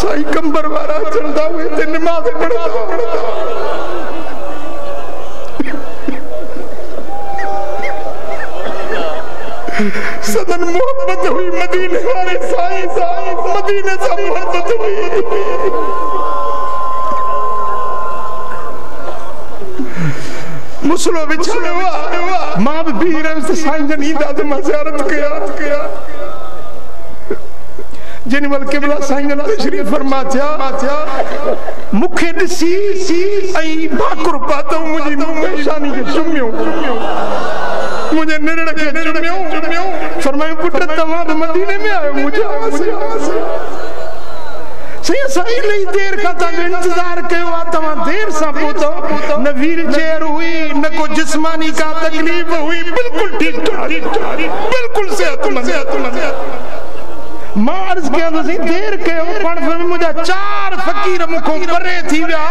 साईं कंबर वारा चलदा हुए ते नमाज पढ़दा सदन मोहब्बत हुई मदीने वाले साईं मदीने से मोहब्बत हुई मुसलो बिछाने हुआ मां भी भीड़ से साईं जन ईंदा ते मां ज़ियारत कया जिन वल क़िबला साईं जन तशरीफ़ फरमा थिया मुखे ॾिसी ऐं भाकुर पातो मुंहिंजी निशानी खे चुमियो मुझे निरड़ के चुमियो फरमायो पुट तव्हां बि मदीने में आयो मुझे सही सही लई देर का तव्हां इंतजार कयो आ तव्हां देर सां पहुतो न व्हील चेयर हुई न को जिस्मानी का तकलीफ हुई बिल्कुल ठीक बिल्कुल सेहतमंद मां अर्ज़ कया तो देर कयो पण फिर मुझा 4 फ़कीर मुखों परे थी विया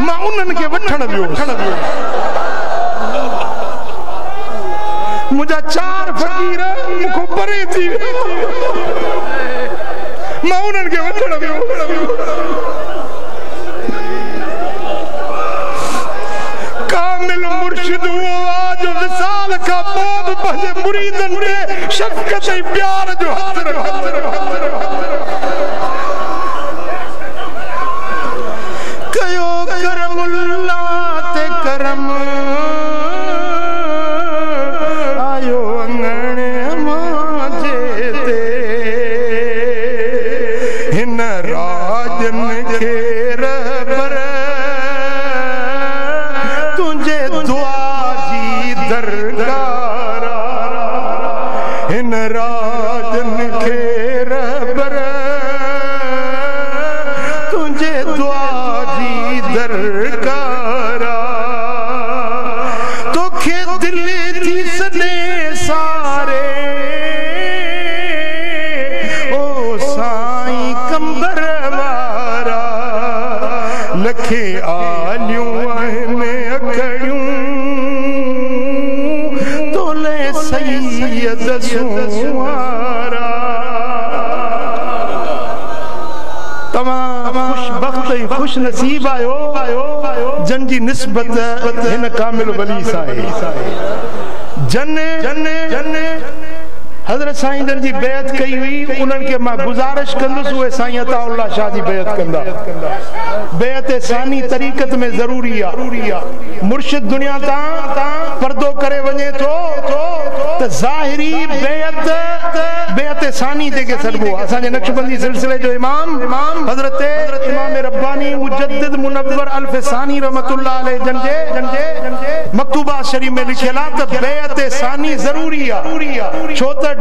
मां उन्हनि खे वठण वियो मुझा 4 फ़कीर मुखों परे थी मां उन्हनि खे वठण वियो कामिल मुर्शिद हुओ आज विसाल का पोइ पंहिंजे मुरीदनि ते शफ़क़त ऐं प्यार जो हथ कयो करमुल्ला ते करम आयो अंगण मांजे ते हिन राजन खे रहबर तुंहिंजे दुआ जी दरगार हिन राजन खे रहबर तुंहिंजे दुआ जी दरगार तोखे दिल थी सने सारे ओ साईं कंबर वारा लखे आलियूं आहिनि अखड़ियूं तोले सैयद सुवारा तमाम खुशबख्त खुश नसीब आयो जन जी निस्बत हिन कामिल वली सां आहे जन हज़रत साईं जन जी बेअत कई हुई उन्हनि खे मां गुज़ारिश कंदुसि उहे साईं अताउल्लाह शाह जी बेअत कंदा बेअत सानी तरीक़त में ज़रूरी आहे मुर्शिद दुनिया तां पर्दो करे वञे थो त ज़ाहिरी बेअत सानी जेके सॾिबो आहे असांजे नक्शबंदी सिलसिले जो इमाम हज़रत इमाम रब्बानी मुजद्दिद मुनव्वर अल्फ सानी रहमतुल्लाह अलैह जन जे मकतूबा शरीफ में लिखियल आहे त बेअत सानी ज़रूरी आहे छो त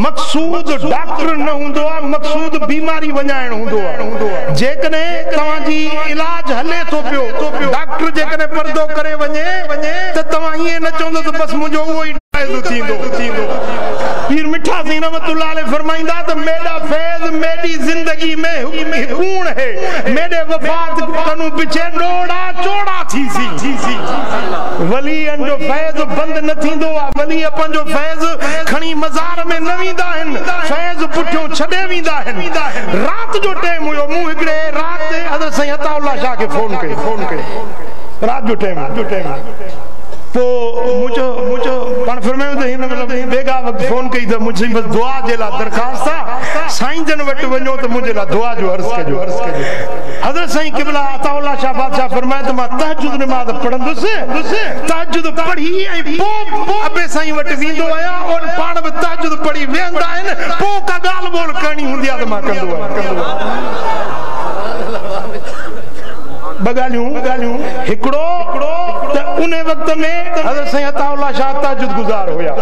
मक़सूद डॉक्टर न हूंदो आहे मक़सूद बीमारी वञाइण हूंदो आहे जेकॾहिं तव्हांजी इलाज हले थो पियो डॉक्टर जेकॾहिं पर्दो करे वञे त तव्हां ईअं न चवंदो त बसि मुंहिंजो उहो ई थींदो पीर मिठा सिंह रहमतुल्लाह अलैह फरमाईंदा त मेरा फैज़ मेरी जिंदगी में कूण है मेरे वफात कनु पीछे डोड़ा चौड़ा थी सी वली जो फैज़ बंद न थींदो आहे वली पंहिंजो फैज़ खणी मज़ार में न वेंदा आहिनि फैज़ पुठियों छॾे वेंदा आहिनि रात जो टाइम हुयो मूं हिकिड़े राति हज़रत साईं अताउल्लाह शाह खे फोन कई रात जो टाइम मुझो पाण फरमायो त हिन मतलब बेगा वक्त फोन कई त मुझे बस दुआ जे ला दरखास्त आ साईं जन वट वञो त मुझे ला दुआ जो अर्ज़ कजो हज़रत साईं क़िबला अताउल्लाह शाह बादशाह फरमाए त मां तहज्जुद नमाज़ पढ़ंदुसि तहज्जुद पढ़ी ऐं पोइ अबे साईं वट वेंदो आहियां और पाण बि तहज्जुद पढ़ी वेंदा आहिनि पोइ का ॻाल्हि ॿोल करणी हूंदी आहे त मां कंदो आहियां ॿ ॻाल्हियूं हिकिड़ो त उन वक्त में हज़रत साईं अताउल्लाह शाह तहज्जुद गुज़ार हुया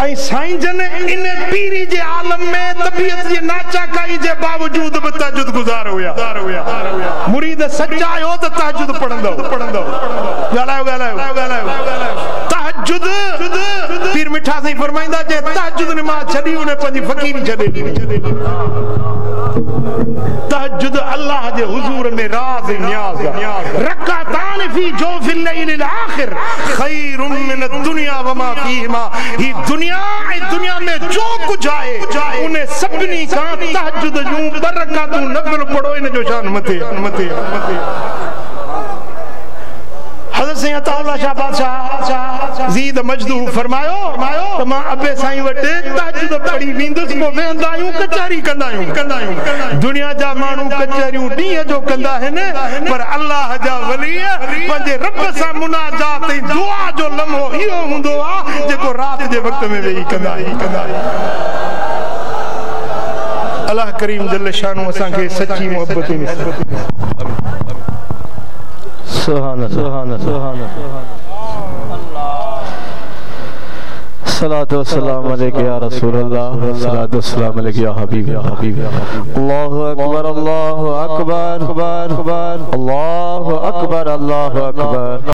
ऐं साईं जन इन पीरी जे आलम में तबियत जी नाचाकाई जे बावजूद बि तहज्जुद गुज़ार हुया मुरीद सच्चा आहियो त तहज्जुद पढ़ंदो ॻाल्हायो तहज्जुद पीर मिठा साईं फरमाईंदा जे तहज्जुद नमाज छड़ी उन्हें पंजी फकीरी छड़े दी तहज्जुद अल्लाह दे हुजूर में राज न्याज रकातान फी जोफिल लैलिल आखिर खैरुम मिन दुनिया व मा फीहिमा ही दुनिया में जो कुछ आए उन्हें सबनी का तहज्जुद जूं बरकातू नफल पढ़ो इन जो शान मथे मथे हज़रत सैयद अताउल्लाह शाह बादशाह ज़ीद मजदूह फरमायो त मां अबे साईं वटि तहज्जुद पढ़ी वेंदुस को वेंदा आहियूं कचहरी कंदा आहियूं दुनिया जा माण्हू कचहरियूं ॾींहं जो कंदा आहिनि पर अल्लाह जा वली पंहिंजे रब सां मुनाजात ऐं दुआ जो लम्हो इहो हूंदो आहे जेको राति जे वक़्त में वेही कंदा अल्लाह करीम जल्ल शानो असांखे सच्ची मोहब्बत सुभान अल्लाह सुभान सलातो वस्सलाम अलैका या रसूल अल्लाह सलातो वस्सलाम अलैका या हबीब अल्लाहु अकबर अल्लाहु अकबर अल्लाहु अकबर अल्लाहु अकबर